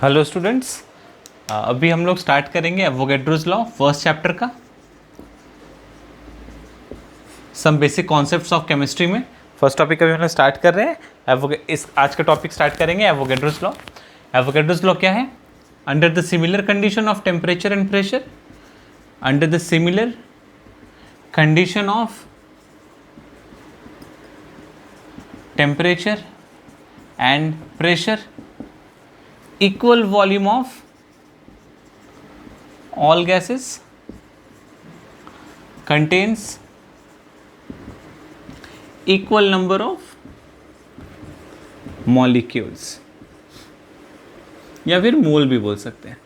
Hello students, अभी हम लोग स्टार्ट करेंगे एवोगैड्रोस लॉ फर्स्ट चैप्टर का some basic concepts of chemistry में। फर्स्ट टॉपिक अभी हम लोग स्टार्ट कर रहे हैं। इस आज का टॉपिक स्टार्ट करेंगे एवोगैड्रोस लॉ। एवोगैड्रोस लॉ क्या है? Under the similar condition of temperature and pressure, under the similar condition of temperature and pressure, equal volume of all gases contains equal number of molecules, या फिर मोल भी बोल सकते हैं,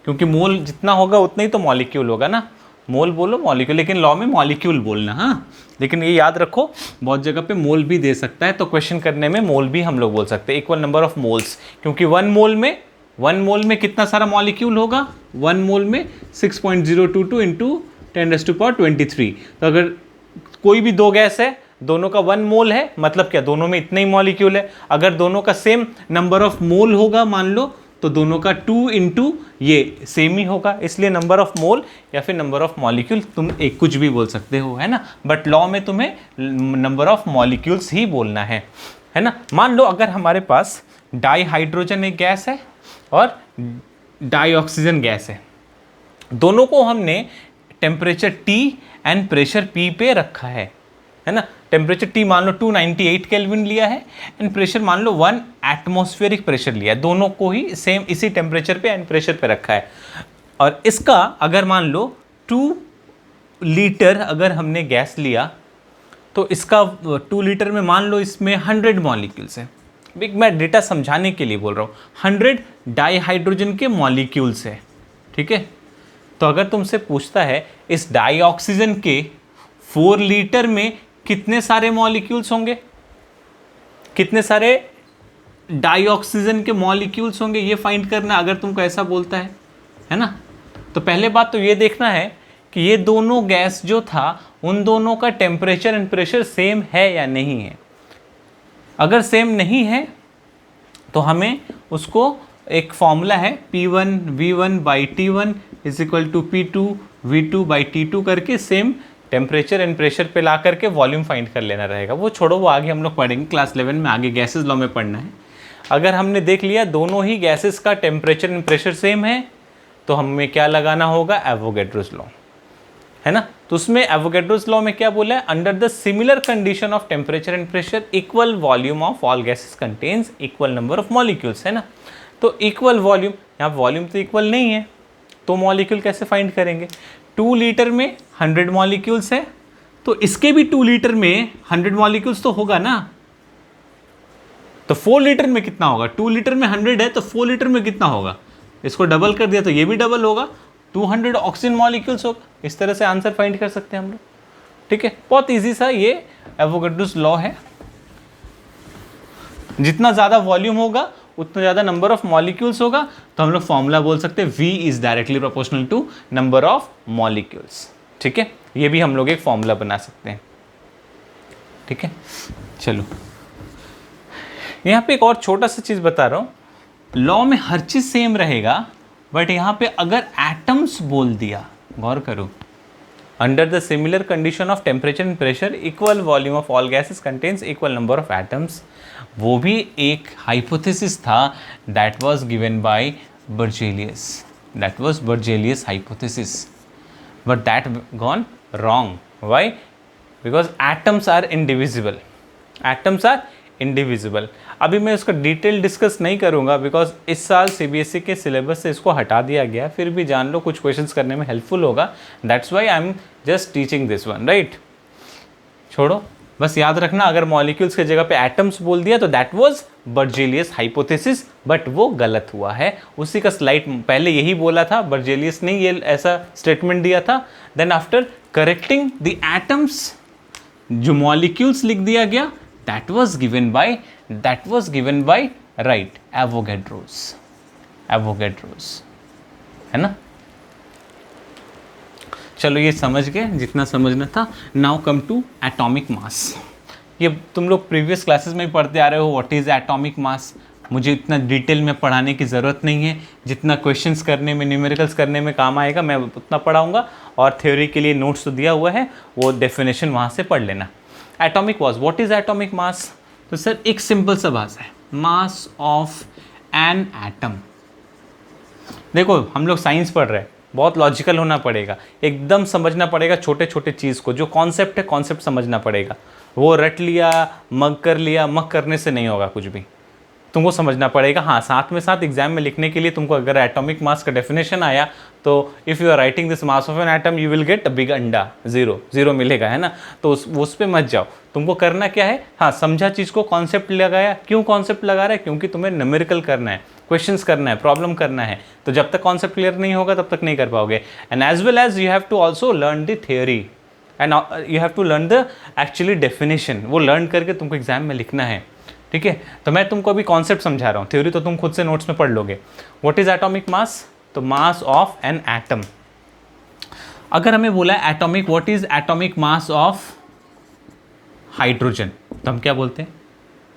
क्योंकि मोल जितना होगा उतना ही तो मॉलिक्यूल होगा ना। मोल बोलो मॉलिक्यूल, लेकिन लॉ में मॉलिक्यूल बोलना। हाँ, लेकिन ये याद रखो बहुत जगह पे मोल भी दे सकता है, तो क्वेश्चन करने में मोल भी हम लोग बोल सकते हैं, इक्वल नंबर ऑफ मोल्स, क्योंकि वन मोल में कितना सारा मॉलिक्यूल होगा? वन मोल में 6.022 इंटू 10⁻23। तो अगर कोई भी दो गैस है, दोनों का वन मोल है, मतलब क्या दोनों में इतने ही मॉलिक्यूल है। अगर दोनों का सेम नंबर ऑफ मोल होगा मान लो, तो दोनों का 2 इंटू ये सेम ही होगा, इसलिए नंबर ऑफ मोल या फिर नंबर ऑफ मॉलिक्यूल तुम एक कुछ भी बोल सकते हो, है ना। बट लॉ में तुम्हें नंबर ऑफ मॉलिक्यूल्स ही बोलना है ना। मान लो अगर हमारे पास डाई हाइड्रोजन एक गैस है और डाई ऑक्सीजन गैस है, दोनों को हमने temperature T and pressure P पे रखा है ना। टेम्परेचर T मान लो 298 केल्विन लिया है एंड प्रेशर मान लो 1 एटमॉस्फेरिक प्रेशर लिया है, दोनों को ही सेम इसी टेम्परेचर पे एंड प्रेशर पे रखा है। और इसका अगर मान लो 2 लीटर अगर हमने गैस लिया, तो इसका 2 लीटर में मान लो इसमें 100 मॉलिक्यूल्स है। मैं डेटा समझाने के लिए बोल रहा हूँ, 100 डाई हाइड्रोजन के मॉलिक्यूल्स है, ठीक है। तो अगर तुमसे पूछता है इस डाई ऑक्सीजन के 4 लीटर में कितने सारे मॉलिक्यूल्स होंगे, कितने सारे डाई ऑक्सीजन के मॉलिक्यूल्स होंगे, ये फाइंड करना अगर तुमको ऐसा बोलता है ना। तो पहले बात तो ये देखना है कि ये दोनों गैस जो था उन दोनों का टेम्परेचर एंड प्रेशर सेम है या नहीं है। अगर सेम नहीं है तो हमें उसको एक फॉर्मूला है P1 V1 by T1 is equal to P2 V2 बाई T2 करके सेम टेम्परेचर एंड प्रेशर पे ला करके वॉल्यूम फाइंड कर लेना रहेगा। वो छोड़ो, वो आगे हम लोग पढ़ेंगे क्लास 11 में, आगे गैसेस लॉ में पढ़ना है। अगर हमने देख लिया दोनों ही गैसेस का टेम्परेचर एंड प्रेशर सेम है, तो हमें क्या लगाना होगा? एवोगैड्रोस लॉ, है ना। तो उसमें एवोगैड्रोस लॉ में क्या बोला है? Under the similar condition of temperature and pressure equal volume of all gases contains equal number of molecules, है ना। तो इक्वल वॉल्यूम, यहाँ वॉल्यूम तो इक्वल नहीं है, तो मॉलिक्यूल कैसे फाइंड करेंगे? 2 लीटर में 100 मॉलिक्यूल्स है, तो इसके भी 2 लीटर में 100 मॉलिक्यूल्स तो होगा ना। तो 4 लीटर में कितना होगा? 2 लीटर में 100 है, तो 4 लीटर में कितना होगा? इसको डबल कर दिया तो ये भी डबल होगा, 200 ऑक्सीजन मॉलिक्यूल्स होगा। इस तरह से आंसर फाइंड कर सकते हैं हम लोग, ठीक है। बहुत इजी सा ये एवोगैड्रोस लॉ है। जितना ज़्यादा वॉल्यूम होगा उतना ज़्यादा नंबर ऑफ मॉलिक्यूल्स होगा, तो हम लोग फॉर्मूला बोल सकते हैं V is directly proportional to number of molecules, ठीक है। ये भी हम लोग एक फॉर्मूला बना सकते हैं, ठीक है। चलो यहाँ पे एक और छोटा सा चीज़ बता रहा हूँ, लॉ में हर चीज़ सेम रहेगा, बट यहाँ पे अगर एटम्स बोल दिया, गौर करो, under the similar condition of temperature and pressure equal volume of all gases contains equal number of atoms, वो भी एक हाइपोथेसिस था that was given by Berzelius, that was Berzelius hypothesis, but that gone wrong. Why? Because atoms are indivisible, atoms are indivisible. अभी मैं उसका detail discuss नहीं करूंगा, because इस साल सीबीएसई के सिलेबस से इसको हटा दिया गया, फिर भी जान लो कुछ क्वेश्चंस करने में हेल्पफुल होगा, that's why I am just teaching this one, right. छोड़ो, बस याद रखना अगर मॉलिक्यूल्स की जगह पे एटम्स बोल दिया तो that was Berzelius hypothesis, but वो गलत हुआ है। उसी का स्लाइड पहले यही बोला था, बर्जेलियस ने ये ऐसा स्टेटमेंट दिया था, then after correcting the atoms जो मॉलिक्यूल्स लिख दिया गया, that was given by right Avogadros, है ना। चलो ये समझ गए जितना समझना था। Now come to atomic mass. ये तुम लोग प्रीवियस क्लासेस में भी पढ़ते आ रहे हो, व्हाट इज एटॉमिक मास, मुझे इतना डिटेल में पढ़ाने की ज़रूरत नहीं है, जितना क्वेश्चंस करने में, न्यूमेरिकल्स करने में काम आएगा मैं उतना पढ़ाऊँगा, और थ्योरी के लिए नोट्स तो दिया हुआ है, वो डेफिनेशन वहाँ से पढ़ लेना। Atomic mass, what is atomic mass? तो सर एक सिंपल सा बात है, मास ऑफ एन एटम। देखो हम लोग साइंस पढ़ रहे हैं, बहुत लॉजिकल होना पड़ेगा, एकदम समझना पड़ेगा छोटे छोटे चीज़ को, जो कॉन्सेप्ट है कॉन्सेप्ट समझना पड़ेगा। वो रट लिया, मग कर लिया, मग करने से नहीं होगा कुछ भी, तुमको समझना पड़ेगा। हाँ, साथ में साथ एग्जाम में लिखने के लिए तुमको अगर एटॉमिक मास का डेफिनेशन आया तो if you are writing this mass of an atom you will get a big अंडा, जीरो मिलेगा, है ना। तो उस पर मत जाओ, तुमको करना क्या है, हाँ समझा चीज़ को, कॉन्सेप्ट लगाया। क्यों कॉन्सेप्ट लगा रहा है? क्योंकि तुम्हें न्यूमेरिकल करना है, क्वेश्चंस करना है, प्रॉब्लम करना है। तो जब तक कॉन्सेप्ट क्लियर नहीं होगा तब तक नहीं कर पाओगे। And as well as you have to also learn the theory and you have to learn the actually definition. वो लर्न करके तुमको एग्जाम में लिखना है, ठीक है। तो मैं तुमको अभी कॉन्सेप्ट समझा रहा हूँ, थ्योरी तो तुम खुद से नोट्स में पढ़ लोगे। What is atomic mass? तो मास ऑफ एन एटम। अगर हमें बोला है atomic, what is atomic mass of hydrogen, तो हम क्या बोलते हैं?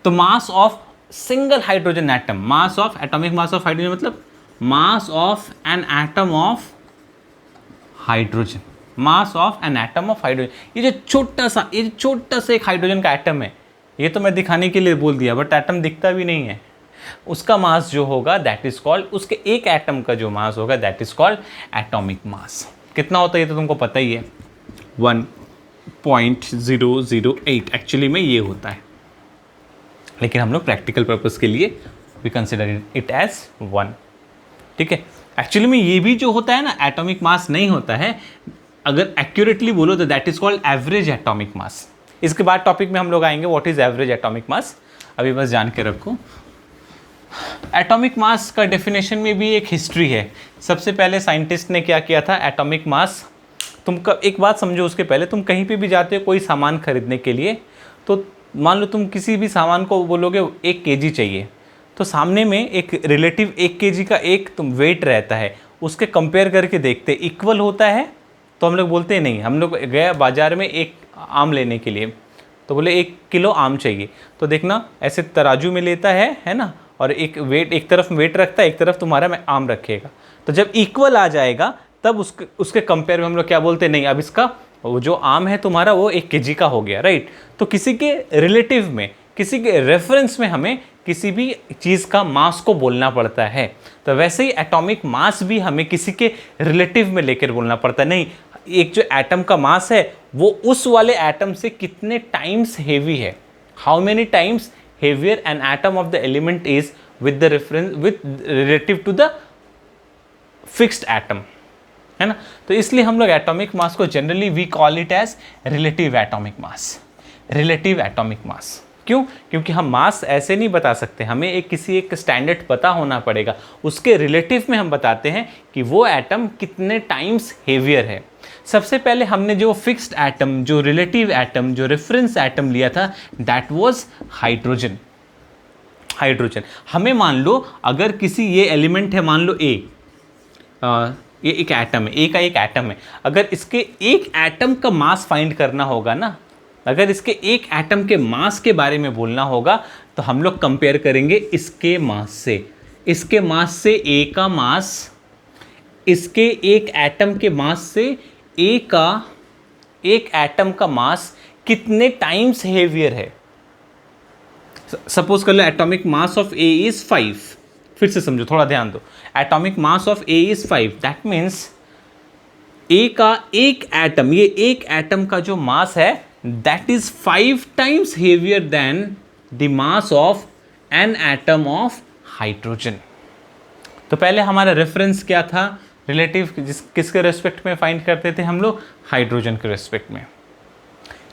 तो mass of single hydrogen atom, mass of atomic mass of hydrogen मतलब mass of an atom of hydrogen, mass of an atom of hydrogen. ये जो छोटा सा एक हाइड्रोजन का एटम है, ये तो मैं दिखाने के लिए बोल दिया, बट एटम दिखता भी नहीं है। उसका मास जो होगा दैट इज कॉल्ड, उसके एक एटम का जो मास होगा that is called atomic mass. कितना होता है ये तो तुमको पता ही है, 1.008 एक्चुअली में ये होता है, लेकिन हम लोग प्रैक्टिकल पर्पस के लिए वी कंसिडर इट एज 1, ठीक है। एक्चुअली में ये भी जो होता है ना एटॉमिक मास नहीं होता है, अगर एक्यूरेटली बोलो तो that is called average atomic मास। इसके बाद टॉपिक में हम लोग आएंगे व्हाट इज एवरेज एटॉमिक मास, अभी बस जान के रखो। एटॉमिक मास का डेफिनेशन में भी एक हिस्ट्री है। सबसे पहले साइंटिस्ट ने क्या किया था, एटॉमिक मास, तुम एक बात समझो उसके पहले, तुम कहीं पे भी जाते हो कोई सामान खरीदने के लिए, तो मान लो तुम किसी भी सामान को बोलोगे 1 kg चाहिए, तो सामने में एक रिलेटिव 1 kg का एक तुम वेट रहता है, उसके कंपेयर करके देखते इक्वल होता है तो हम लोग बोलते हैं नहीं। हम लोग गए बाजार में एक आम लेने के लिए, तो बोले 1 किलो आम चाहिए, तो देखना ऐसे तराजू में लेता है ना, और एक तरफ वेट रखता है, एक तरफ तुम्हारा में आम रखेगा। तो जब इक्वल आ जाएगा तब उसके कंपेयर में हम लोग क्या बोलते हैं, नहीं अब इसका वो जो आम है तुम्हारा वो 1 kg का हो गया, राइट। तो किसी के रिलेटिव में, किसी के रेफरेंस में हमें किसी भी चीज़ का मास को बोलना पड़ता है। तो वैसे ही एटॉमिक मास भी हमें किसी के रिलेटिव में लेकर बोलना पड़ता है। नहीं, एक जो एटम का मास है वो उस वाले एटम से कितने टाइम्स हेवी है, how many times heavier an atom of the element is with the reference with relative to the fixed atom, है ना। तो इसलिए हम लोग एटॉमिक मास को generally we call it as relative atomic mass, relative atomic mass. क्यों? क्योंकि हम मास ऐसे नहीं बता सकते, हमें किसी एक स्टैंडर्ड पता होना पड़ेगा, उसके रिलेटिव में हम बताते हैं कि वो एटम कितने टाइम्स हेवियर है। सबसे पहले हमने जो फिक्स्ड एटम, जो रिलेटिव एटम, जो रेफरेंस एटम लिया था दैट वाज हाइड्रोजन। हाइड्रोजन हमें मान लो अगर किसी ये एलिमेंट है, मान लो ए, ये एक एटम है, ए का एक एटम है, अगर इसके एक एटम का मास फाइंड करना होगा ना, अगर इसके एक एटम के मास के बारे में बोलना होगा तो हम लोग कंपेयर करेंगे इसके मास से, इसके मास से ए का मास, इसके एक एटम के मास से ए का एक एटम का मास कितने टाइम्स हेवियर है। सपोज कर लो atomic mass of A is 5, फिर से समझो, थोड़ा ध्यान दो। Atomic mass of A is 5, that means A का एक एटम, ये एक एटम का जो मास है that is 5 times heavier than the mass of an atom of hydrogen। तो पहले हमारा रेफरेंस क्या था, रिलेटिव, किसके रेस्पेक्ट में फाइंड करते थे हम लोग, हाइड्रोजन के रेस्पेक्ट में।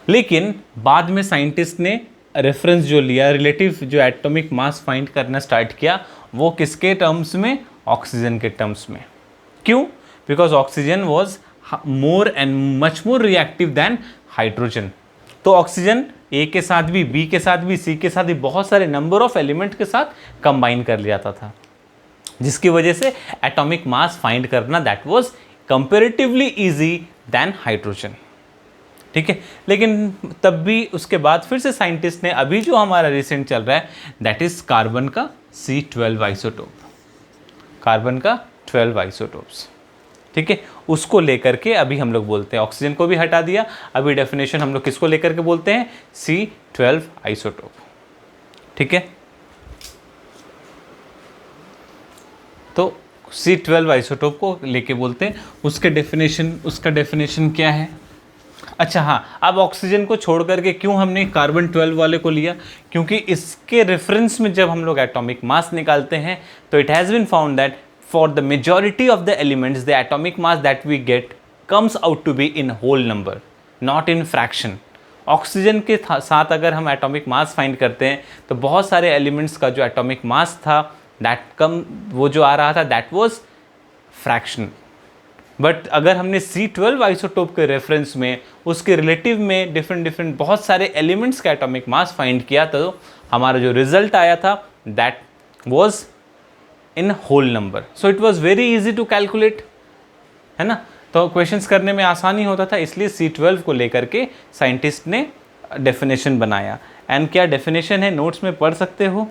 लेकिन बाद में साइंटिस्ट ने रेफरेंस जो लिया, रिलेटिव जो एटॉमिक मास फाइंड करना स्टार्ट किया, वो किसके टर्म्स में, ऑक्सीजन के टर्म्स में। क्यों? Because oxygen was more and much more reactive than hydrogen. तो ऑक्सीजन ए के साथ भी, बी के साथ भी, सी के साथ भी, बहुत सारे नंबर ऑफ एलिमेंट के साथ कंबाइन कर लिया जाता था, जिसकी वजह से एटॉमिक मास फाइंड करना that was comparatively easy than hydrogen, ठीक है। लेकिन तब भी उसके बाद फिर से साइंटिस्ट ने, अभी जो हमारा रिसेंट चल रहा है दैट इज कार्बन का C12 आइसोटोप, कार्बन का 12 आइसोटोप्स, ठीक है। उसको लेकर के अभी हम लोग बोलते हैं, ऑक्सीजन को भी हटा दिया, अभी डेफिनेशन हम लोग किसको लेकर के बोलते हैं, C12 आइसोटोप, ठीक है। तो C12 आइसोटोप को लेके बोलते हैं, उसका डेफिनेशन क्या है। अच्छा हाँ, अब ऑक्सीजन को छोड़ करके क्यों हमने कार्बन 12 वाले को लिया, क्योंकि इसके रेफरेंस में जब हम लोग एटॉमिक मास निकालते हैं तो it has been found that for the majority of the elements the atomic mass that we get comes out to be in whole number, not in fraction. Oxygen के साथ अगर हम एटॉमिक मास फाइंड करते हैं तो बहुत सारे elements का जो एटॉमिक मास था वो जो आ रहा था दैट वाज फ्रैक्शन। बट अगर हमने C12 आइसोटोप के रेफरेंस में उसके रिलेटिव में डिफरेंट बहुत सारे एलिमेंट्स का एटॉमिक मास फाइंड किया तो हमारा जो रिजल्ट आया था that was in whole number. So it was very easy to calculate, है ना। तो क्वेश्चंस करने में आसानी होता था, इसलिए C12 को लेकर के साइंटिस्ट ने डेफिनेशन बनाया। एंड क्या डेफिनेशन है, नोट्स में पढ़ सकते हो।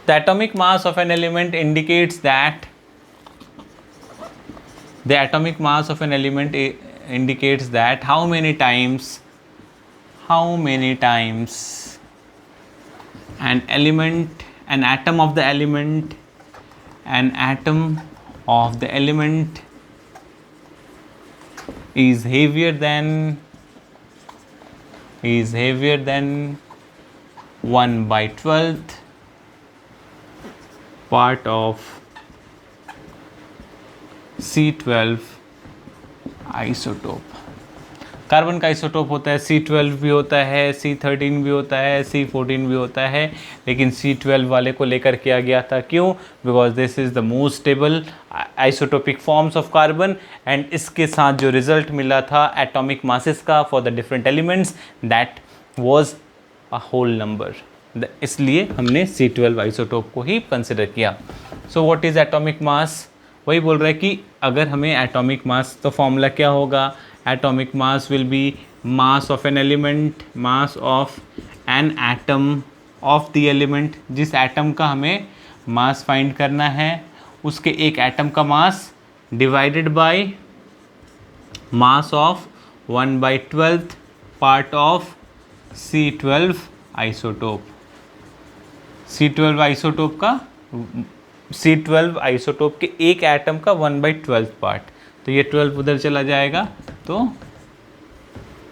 The atomic mass of an element indicates that how many times an atom of the element is heavier than 1/12th part of C12 isotope. Carbon का आइसोटोप होता है C12 भी होता है, C13 भी होता है, C14 भी होता है, लेकिन C12 वाले को लेकर किया गया था। क्यों? Because this is the most stable isotopic forms of carbon एंड इसके साथ जो रिजल्ट मिला था एटॉमिक मासेस का for the different elements that was a whole number, इसलिए हमने C12 आइसोटोप को ही कंसिडर किया। So what is atomic mass, वही बोल रहा है कि अगर हमें एटॉमिक मास, तो फॉर्मूला क्या होगा, atomic mass will be mass of an element, mass of an atom of the element, जिस एटम का हमें मास फाइंड करना है उसके एक एटम का mass divided by mass of 1/12th part of C12 isotope. C12 isotope के एक एटम का 1/12th पार्ट, तो ये 12 उधर चला जाएगा तो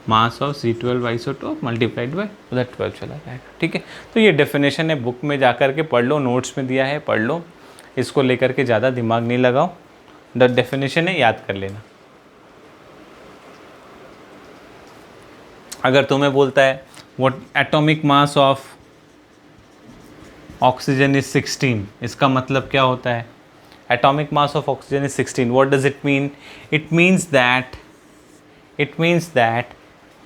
mass of C12 isotope multiplied by उधर 12 चला जाएगा, ठीक है। तो ये डेफिनेशन है, बुक में जा कर के पढ़ लो, नोट्स में दिया है पढ़ लो, इसको लेकर के ज़्यादा दिमाग नहीं लगाओ, द डेफिनेशन है याद कर लेना। अगर तुम्हें बोलता है what atomic mass of oxygen is 16, इसका मतलब क्या होता है, atomic mass of oxygen is 16, what does it mean, it means that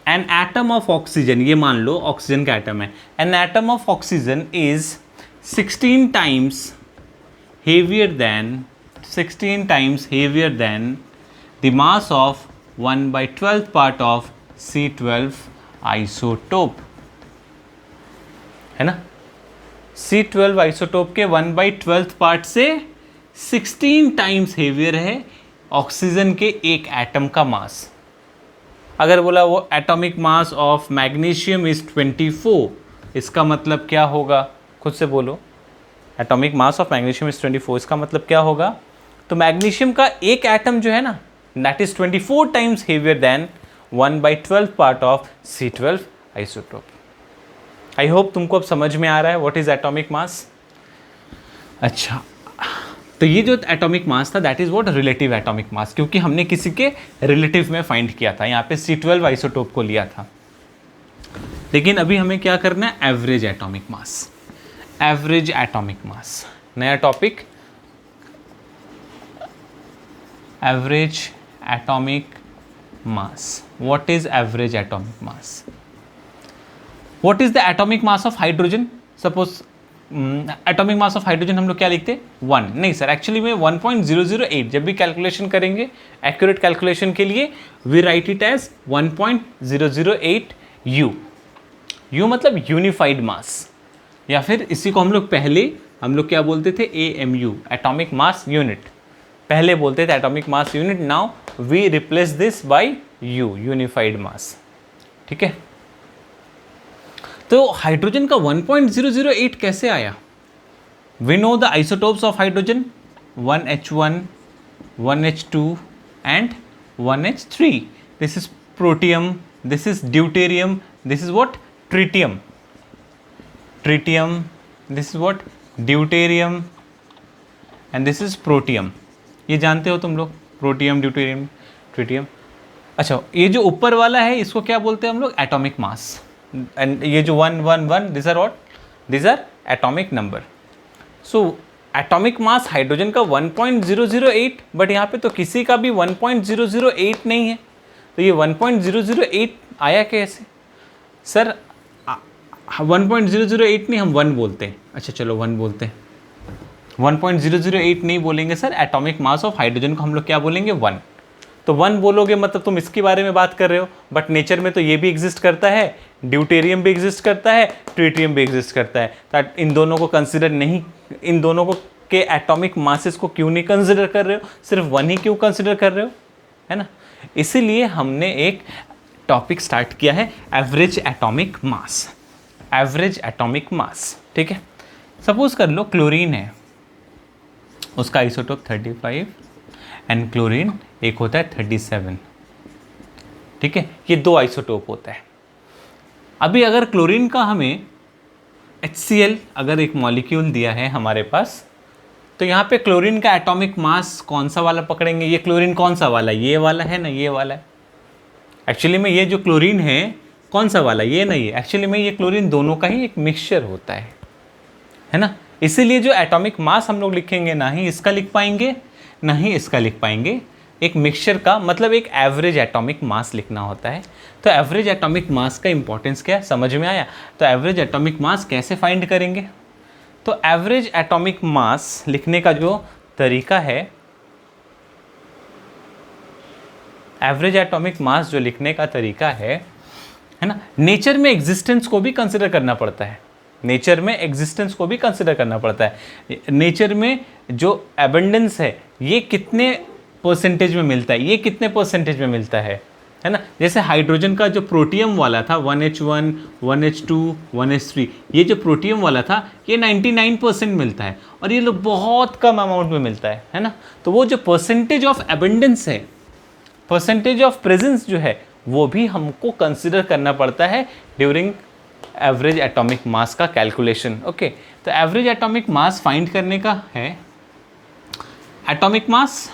N atom of oxygen, ये मान लो ऑक्सीजन का एटम है, N atom of oxygen is 16 times heavier than the mass of 1/12th part of C12 isotope, है ना। C12 isotope के 1/12th part से 16 times heavier है oxygen के एक एटम का मास। अगर बोला वो atomic mass of magnesium is 24, इसका मतलब क्या होगा, खुद से बोलो, atomic mass of magnesium is 24, इसका मतलब क्या होगा, तो मैग्नीशियम का एक एटम जो है ना that is 24 times heavier than 1/12th part of C12 isotope. I hope तुमको अब समझ में आ रहा है व्हाट इज एटॉमिक मास। अच्छा, तो ये जो एटॉमिक मास था that is what relative atomic मास, क्योंकि हमने किसी के रिलेटिव में फाइंड किया था, यहाँ पे C12 आइसोटोप को लिया था। लेकिन अभी हमें क्या करना है, average atomic mass. Average atomic mass, नया topic, average atomic mass. What is average atomic mass, what is the atomic mass of hydrogen. Suppose atomic mass of hydrogen हम लोग क्या लिखते हैं, 1, नहीं सर, एक्चुअली में 1.008, जब भी कैलकुलेशन करेंगे एक्यूरेट कैलकुलेशन के लिए we write it as 1.008 U मतलब यूनिफाइड मास। या फिर इसी को हम लोग पहले क्या बोलते थे, AMU, एटॉमिक मास यूनिट, पहले बोलते थे atomic mass unit, now we replace this by U, unified mass. ठीक है, तो हाइड्रोजन का 1.008 कैसे आया? We know the isotopes of hydrogen, 1H1, 1H2 and 1H3. This is protium, this is deuterium, this is what, tritium, this is what, deuterium and this is protium. ये जानते हो तुम लोग, प्रोटियम, ड्यूटेरियम, ट्रिटियम। अच्छा, ये जो ऊपर वाला है इसको क्या बोलते हैं हम लोग, एटॉमिक मास। एंड ये जो 1 1 1 this are what, this are atomic number. So atomic mass hydrogen का 1.008, बट यहाँ पे तो किसी का भी 1.008 नहीं है, तो ये 1.008 आया कैसे? सर 1.008 नहीं, हम 1 बोलते हैं। अच्छा चलो 1 बोलते हैं, 1.008 नहीं बोलेंगे sir, atomic mass of hydrogen को हम लोग क्या बोलेंगे, 1। तो 1 बोलोगे मतलब तुम इसके बारे में बात कर रहे हो, बट नेचर में तो ये भी एग्जिस्ट करता है, ड्यूटेरियम भी एग्जिस्ट करता है, ट्रिटियम भी एग्जिस्ट करता है। तो इन दोनों को कंसिडर नहीं, इन दोनों को के एटॉमिक मासेस को क्यों नहीं कंसिडर कर रहे हो, सिर्फ 1 ही क्यों कंसिडर कर रहे हो, है ना? इसीलिए हमने एक टॉपिक स्टार्ट किया है, average atomic mass, average atomic मास। ठीक है, सपोज कर लो क्लोरीन है, उसका आइसोटोप 35 एंड क्लोरीन एक होता है 37। ठीक है, ये 2 आइसोटोप होता है। अभी अगर क्लोरीन का हमें HCl अगर एक मॉलिक्यूल दिया है हमारे पास, तो यहाँ पे क्लोरीन का एटॉमिक मास कौन सा वाला पकड़ेंगे? ये क्लोरीन कौन सा वाला, ये वाला है ना, ये वाला है। एक्चुअली में ये जो क्लोरीन है कौन सा वाला, ये नहीं है, एक्चुअली में ये क्लोरीन दोनों का ही एक मिक्सचर होता है ना? इसीलिए जो एटॉमिक मास हम लोग लिखेंगे, ना ही इसका लिख पाएंगे ना ही इसका लिख पाएंगे, एक मिक्सचर का मतलब एक एवरेज एटॉमिक मास लिखना होता है। तो एवरेज एटॉमिक मास का इंपॉर्टेंस क्या है, समझ में आया? तो एवरेज एटॉमिक मास कैसे फाइंड करेंगे? तो एवरेज एटॉमिक मास लिखने का जो तरीका है, एवरेज एटॉमिक मास जो लिखने का तरीका है ना, नेचर में एग्जिस्टेंस को भी कंसिडर करना पड़ता है, नेचर में एग्जिस्टेंस को भी कंसिडर करना पड़ता है। नेचर में जो एबंडेंस है ये कितने परसेंटेज में मिलता है, ये कितने परसेंटेज में मिलता है ना? जैसे हाइड्रोजन का जो प्रोटियम वाला था 1H1, 1H2, 1H3, ये जो प्रोटियम वाला था ये 99% मिलता है, और ये लोग बहुत कम अमाउंट में मिलता है ना? तो वो जो परसेंटेज ऑफ एबंडेंस है, परसेंटेज ऑफ प्रेजेंस जो है, वो भी हमको कंसिडर करना पड़ता है ड्यूरिंग एवरेज एटॉमिक मास का कैलकुलेशन। ओके, तो एवरेज एटॉमिक मास फाइंड करने का है atomic mass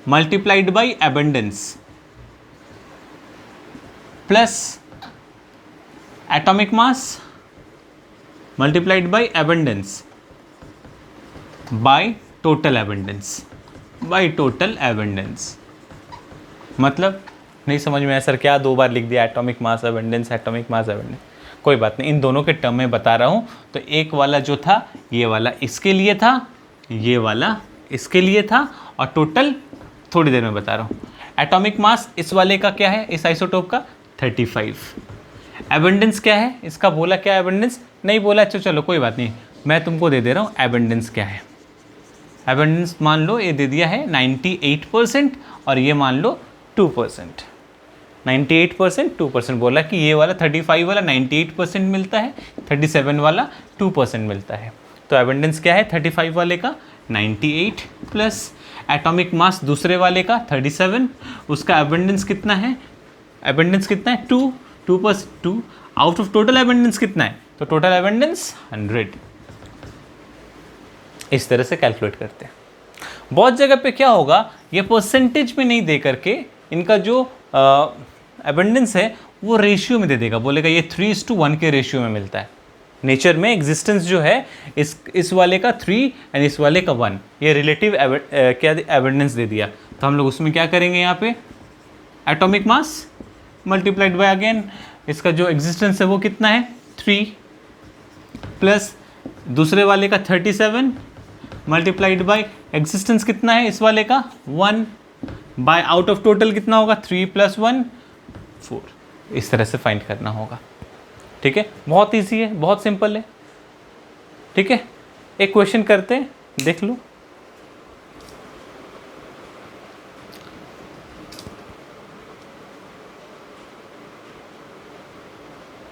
multiplied by abundance plus atomic mass multiplied by abundance by total abundance, by total abundance. मतलब नहीं समझ में आया सर, क्या 2 बार लिख दिया, atomic mass abundance, atomic mass abundance? कोई बात नहीं, इन दोनों के टर्म में बता रहा हूँ। तो एक वाला जो था, ये वाला इसके लिए था, ये वाला इसके लिए था, और टोटल थोड़ी देर में बता रहा हूँ। एटॉमिक मास इस वाले का क्या है, इस आइसोटोप का 35। एबंडेंस क्या है इसका, बोला क्या एबंडेंस नहीं बोला, अच्छा चलो कोई बात नहीं, मैं तुमको दे दे रहा हूँ एबंडेंस क्या है। एबंडेंस मान लो ये दे दिया है 98%, और ये मान लो 2%। 98% 2% बोला कि ये वाला 35 वाला 98% मिलता है, 37 वाला 2% मिलता है। तो एबंडेंस क्या है 35 वाले का 98 प्लस एटॉमिक मास दूसरे वाले का 37, उसका एबंडेंस कितना है, एबंडेंस कितना है 2, 2 + 2 आउट ऑफ टोटल एबंडेंस कितना है, तो टोटल एबंडेंस 100। इस तरह से कैलकुलेट करते हैं। बहुत जगह पे क्या होगा, ये परसेंटेज में नहीं दे करके इनका जो एबंडेंस है वो रेशियो में दे देगा, बोलेगा ये 3:1 के रेशियो में मिलता है। नेचर में एग्जिस्टेंस जो है इस वाले का 3 एंड इस वाले का 1, ये रिलेटिव क्या एबंडेंस दे दिया। तो हम लोग उसमें क्या करेंगे, यहाँ पे atomic mass multiplied by again इसका जो एग्जिस्टेंस है वो कितना है 3, प्लस दूसरे वाले का 37 मल्टीप्लाइड बाय एग्जिस्टेंस कितना है इस वाले का 1, बाय आउट ऑफ टोटल कितना होगा 3 + 1 4। इस तरह से फाइंड करना होगा। ठीक है, बहुत ईजी है, बहुत सिंपल है। ठीक है, एक क्वेश्चन करते हैं, देख लो।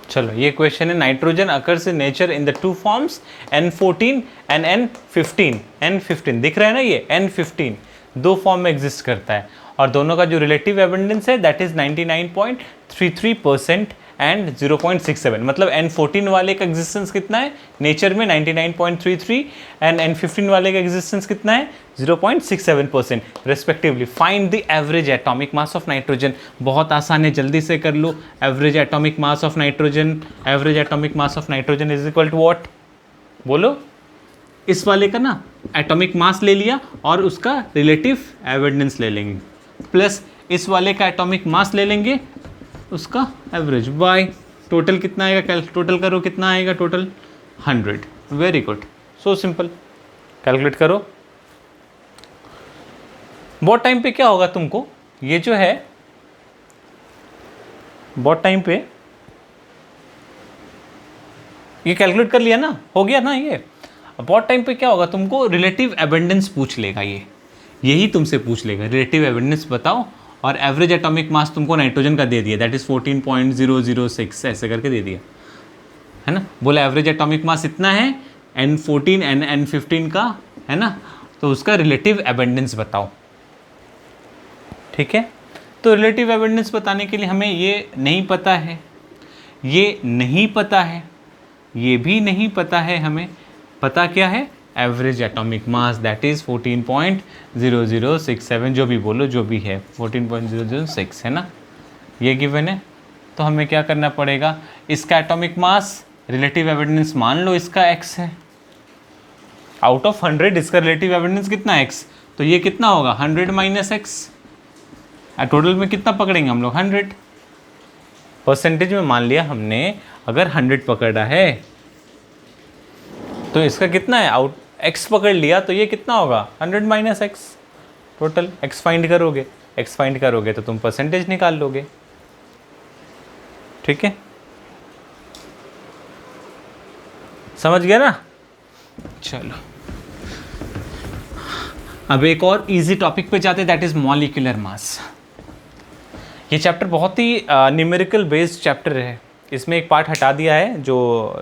चलो ये क्वेश्चन है, nitrogen occurs in nature in the two forms N14 and N15। N15 दिख रहा है ना, ये N15 दो फॉर्म में एग्जिस्ट करता है और दोनों का जो रिलेटिव एबंडेंस है दैट इज 99.33% एंड 0.67। मतलब N14 वाले का एग्जिस्टेंस कितना है नेचर में 99.33 एंड N15 वाले का एग्जिस्टेंस कितना है 0.67% respectively. Find the average atomic mass of nitrogen. बहुत आसान है, जल्दी से कर लो। Average atomic mass of nitrogen, average atomic mass of nitrogen is equal to what? बोलो। इस वाले का ना एटॉमिक मास ले लिया और उसका रिलेटिव एबंडेंस ले लेंगे, प्लस इस वाले का एटॉमिक मास ले लेंगे, उसका एवरेज बाय टोटल कितना आएगा, टोटल करो कितना आएगा, total 100। Very good, so simple, calculate करो। बहुत टाइम पे क्या होगा तुमको, ये जो है बहुत टाइम पे ये कैलकुलेट कर लिया ना, हो गया ना ये। बहुत टाइम पे क्या होगा, तुमको रिलेटिव एबंडेंस पूछ लेगा, यही तुमसे पूछ लेगा, रिलेटिव एबंडेंस बताओ और एवरेज एटॉमिक मास तुमको नाइट्रोजन का दे दिया दैट इज 14.006 ऐसे करके दे दिया है ना। बोला एवरेज एटॉमिक मास इतना है N14 एंड N15 का, है ना, तो उसका रिलेटिव एबंडेंस बताओ। ठीक है, तो रिलेटिव एबंडेंस बताने के लिए हमें ये नहीं पता है, ये नहीं पता है, ये भी नहीं पता है, हमें पता क्या है, average atomic mass that is 14.0067, जो भी बोलो, जो भी है 14.006 है ना, ये गिवन है। तो हमें क्या करना पड़ेगा, इसका एटॉमिक मास रिलेटिव एविडेंस मान लो इसका x है, आउट ऑफ 100 इसका रिलेटिव एविडेंस कितना x, तो ये कितना होगा 100 माइनस x, टोटल में कितना पकड़ेंगे हम लोग 100। परसेंटेज में मान लिया हमने, अगर 100 पकड़ा है तो इसका कितना है, आउट x पकड़ लिया तो ये कितना होगा 100 minus x, total x find करोगे तो तुम परसेंटेज निकाल लोगे। ठीक है, समझ गया ना। चलो अब एक और इजी टॉपिक पे जाते, दैट इज मॉलिक्यूलर मास। ये चैप्टर बहुत ही न्यूमेरिकल बेस्ड चैप्टर है, इसमें एक पार्ट हटा दिया है, जो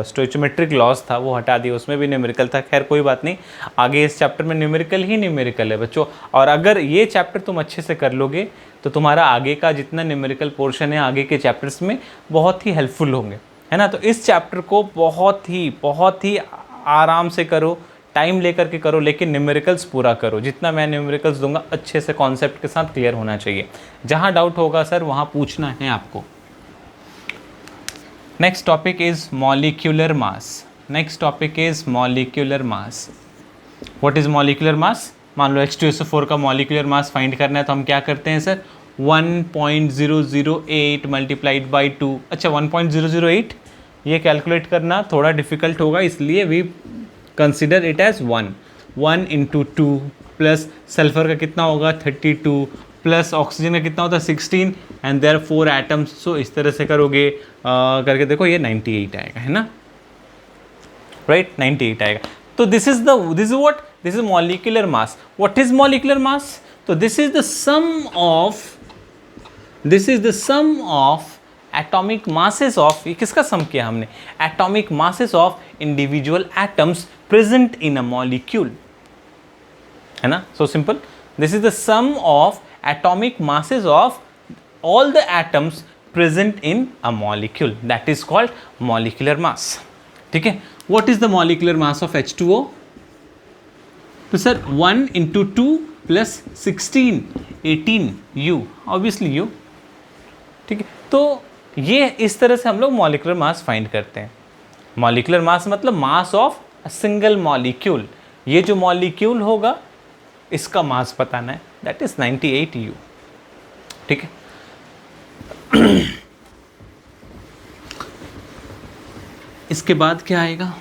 स्टोइचोमेट्रिक लॉस था वो हटा दिया, उसमें भी न्यूमेरिकल था। खैर कोई बात नहीं, आगे इस चैप्टर में न्यूमेरिकल ही न्यूमेरिकल है बच्चों। और अगर ये चैप्टर तुम अच्छे से कर लोगे तो तुम्हारा आगे का जितना न्यूमेरिकल पोर्शन है आगे के चैप्टर्स में बहुत ही हेल्पफुल होंगे, है ना। तो इस चैप्टर को बहुत ही आराम से करो, टाइम लेकर के करो, लेकिन न्यूमेरिकल्स पूरा करो। जितना मैं न्यूमेरिकल्स दूंगा अच्छे से कॉन्सेप्ट के साथ क्लियर होना चाहिए। जहाँ डाउट होगा सर वहाँ पूछना है आपको। Next topic is molecular mass. Next topic is molecular mass. What is molecular मास? मान लो H2SO4 का मॉलिक्यूलर मास फाइंड करना है तो हम क्या करते हैं सर, 1.008 मल्टीप्लाइड बाई 2। अच्छा 1.008 ये कैलकुलेट करना थोड़ा डिफिकल्ट होगा, इसलिए we consider it as 1 into 2 plus sulphur का कितना होगा 32 प्लस ऑक्सीजन का कितना होता है 16 एंड देयर 4 एटम्स। सो इस तरह से करोगे करके देखो ये 98 आएगा, है ना, राइट 98 आएगा। तो this is molecular mass. What is molecular mass? तो this is the sum of atomic masses of, ये किसका सम किया हमने, atomic masses of individual atoms present in a molecule, है ना। So simple, this is the sum of atomic masses of all the atoms present in a molecule, that is called molecular mass. ठीक है, what is the molecular mass of H2O? तो sir 1 into 2 plus 16 18 U, obviously U। ठीक है, तो ये इस तरह से हम लोग molecular mass फाइंड करते हैं। molecular mass मतलब mass of a single molecule। ये जो molecule होगा इसका मास बताना है, दैट इज 98 U। ठीक है, इसके बाद क्या आएगा,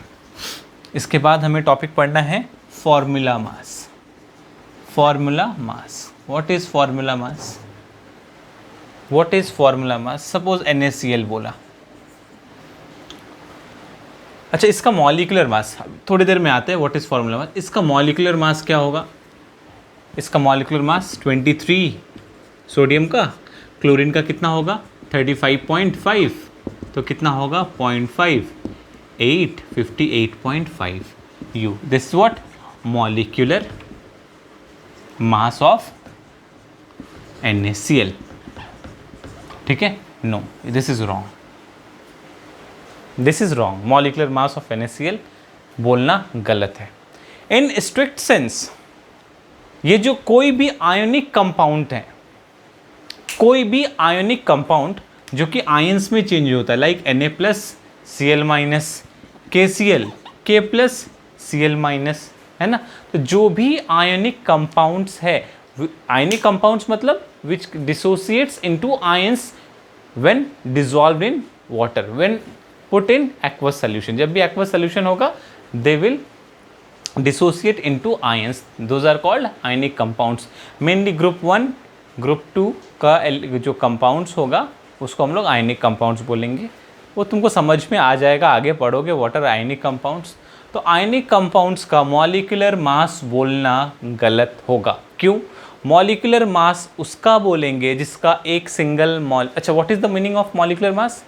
इसके बाद हमें टॉपिक पढ़ना है formula mass. Formula mass, what is formula mass? What is formula mass? Suppose NaCl बोला, अच्छा, इसका मॉलिक्यूलर मास थोड़ी देर में आते हैं, व्हाट इज फॉर्मूला मास। इसका मॉलिक्यूलर मास क्या होगा? इसका मॉलिक्यूलर मास 23 सोडियम का, क्लोरीन का कितना होगा 35.5, तो कितना होगा 0.5, 8, 58.5 U। This is what molecular mass of NaCl। ठीक है, no this is wrong, this is wrong. Molecular mass of NaCl बोलना गलत है। इन स्ट्रिक्ट सेंस ये जो कोई भी आयोनिक कंपाउंड है, कोई भी आयोनिक कंपाउंड जो कि आयंस में चेंज होता है, like Na+, Cl-, KCl, K+, Cl-, है ना। तो जो भी आयोनिक कंपाउंड्स है, आयोनिक कंपाउंड्स मतलब which dissociates into ions when dissolved in water, when put in aqueous solution. जब भी एक्वस सोल्यूशन होगा they will dissociate into ions, those are called ionic compounds. Mainly group 1 group 2 का जो compounds होगा उसको हम लोग आयनिक कंपाउंड्स बोलेंगे। वो तुमको समझ में आ जाएगा, आगे पढ़ोगे व्हाट आर आयनिक कंपाउंड्स। तो आयनिक कंपाउंड्स का मॉलिक्यूलर मास बोलना गलत होगा। क्यों? मॉलिक्यूलर मास उसका बोलेंगे जिसका एक सिंगल अच्छा, what is the meaning of molecular mass?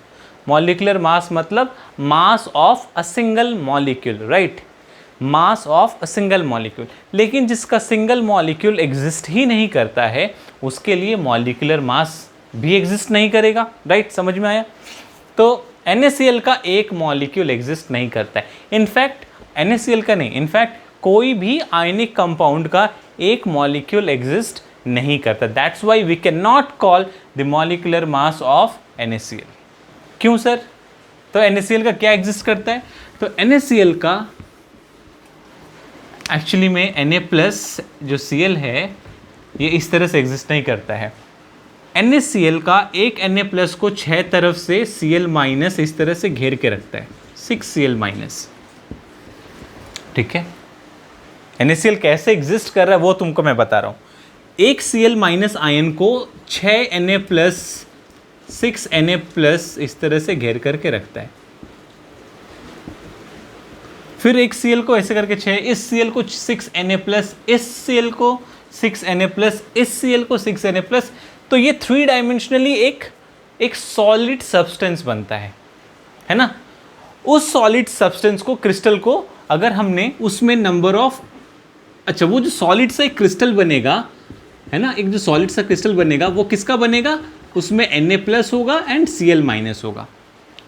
Molecular mass मतलब mass of a single molecule, right, mass of a single molecule. लेकिन जिसका सिंगल मॉलिक्यूल एग्जिस्ट ही नहीं करता है उसके लिए मॉलिक्यूलर मास भी एग्जिस्ट नहीं करेगा, राइट, समझ में आया। तो NaCl का एक मॉलिक्यूल एग्जिस्ट नहीं करता है। इनफैक्ट NaCl का नहीं, इनफैक्ट कोई भी आयनिक कंपाउंड का एक मॉलिक्यूल एग्जिस्ट नहीं करता। That's why we can not call the molecular mass of NaCl। क्यों सर? तो NaCl का क्या एग्जिस्ट करता है? तो NaCl का एक्चुअली में Na+ जो Cl है ये इस तरह से एग्जिस्ट नहीं करता है। NaCl का एक Na+ को 6 तरफ से Cl- इस तरह से घेर के रखता है, 6 Cl-। ठीक है, NaCl कैसे एग्जिस्ट कर रहा है वो तुमको मैं बता रहा हूँ। एक Cl- आयन को 6 Na+, 6 Na+ इस तरह से घेर करके रखता है। फिर एक Cl को ऐसे करके 6, इस Cl को 6 Na+, इस Cl को 6 Na+, इस Cl को 6 Na+, तो ये 3 डायमेंशनली एक सॉलिड सब्सटेंस बनता है ना। उस सॉलिड सब्सटेंस को, क्रिस्टल को, अगर हमने उसमें नंबर ऑफ, अच्छा वो जो सॉलिड सा एक क्रिस्टल बनेगा है ना, एक जो सॉलिड सा क्रिस्टल बनेगा वो किसका बनेगा? उसमें Na+ होगा एंड Cl- होगा।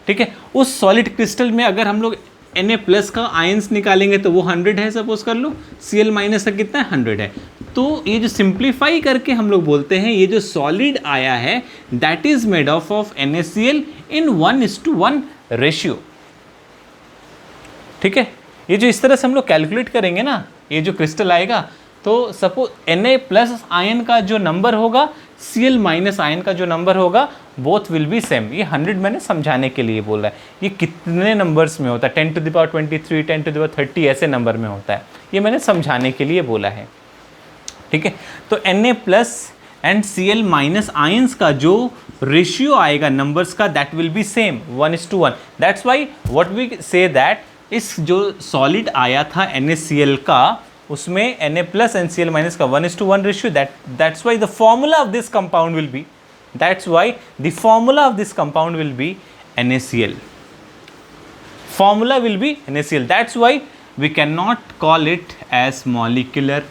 ठीक है, उस सॉलिड क्रिस्टल में अगर हम लोग Na+ का आयंस निकालेंगे तो वो 100 है, सपोज कर लो, Cl- का कितना है 100 है। तो ये जो सिंप्लीफाई करके हम लोग बोलते हैं ये जो सॉलिड आया है that is made of NaCl in 1:1 ratio. ठीक है, ये जो इस तरह से हम लोग कैलकुलेट करेंगे ना, ये जो क्रिस्टल आएगा, तो सपोज Na+ आयन का जो नंबर होगा, Cl- आयन का जो नंबर होगा, बोथ विल बी सेम। ये 100 मैंने समझाने के लिए बोला है। ये कितने नंबर्स में होता है? 10⁻23, 10⁻30 ऐसे नंबर में होता है। ये मैंने समझाने के लिए बोला है। ठीक है, तो Na+ एंड Cl- आयंस का जो रेशियो आएगा नंबर्स का, that will be same 1:1। That's why what we say that is जो सॉलिड आया था NaCl का, उसमें Na+ एंड Cl- का 1:1 ratio, that's why the formula of this compound will be, that's why the formula of this compound will be NaCl। Formula will be NaCl, that's why we can not call it as molecular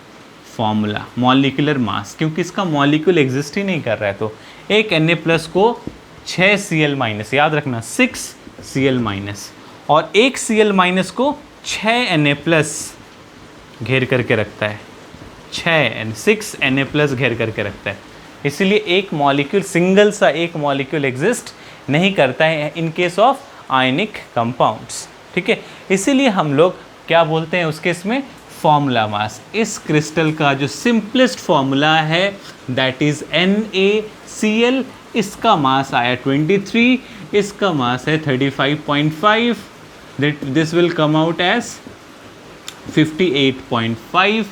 formula, molecular mass, क्योंकि इसका molecule exist ही नहीं कर रहा है। तो एक Na+ को 6 Cl-, याद रखना 6 Cl-, और एक Cl- को 6 Na+ घेर करके रखता है, 6 Na+ घेर करके रखता है। इसीलिए एक मॉलिक्यूल, सिंगल सा एक मॉलिक्यूल एग्जिस्ट नहीं करता है in case of ionic compounds. ठीक है, इसीलिए हम लोग क्या बोलते हैं उसके इसमें फॉर्मूला मास। इस क्रिस्टल का जो सिंपलेस्ट फॉर्मूला है दैट इज NaCl। इसका मास आया 23, इसका मास है 35.5, this will come out as 58.5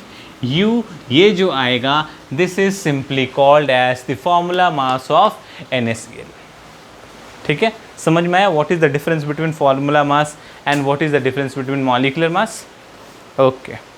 U। ये जो आएगा this is simply called as the formula mass of NaCl। ठीक है। समझ में आया what is the difference between formula mass and what is the difference between molecular mass? Okay.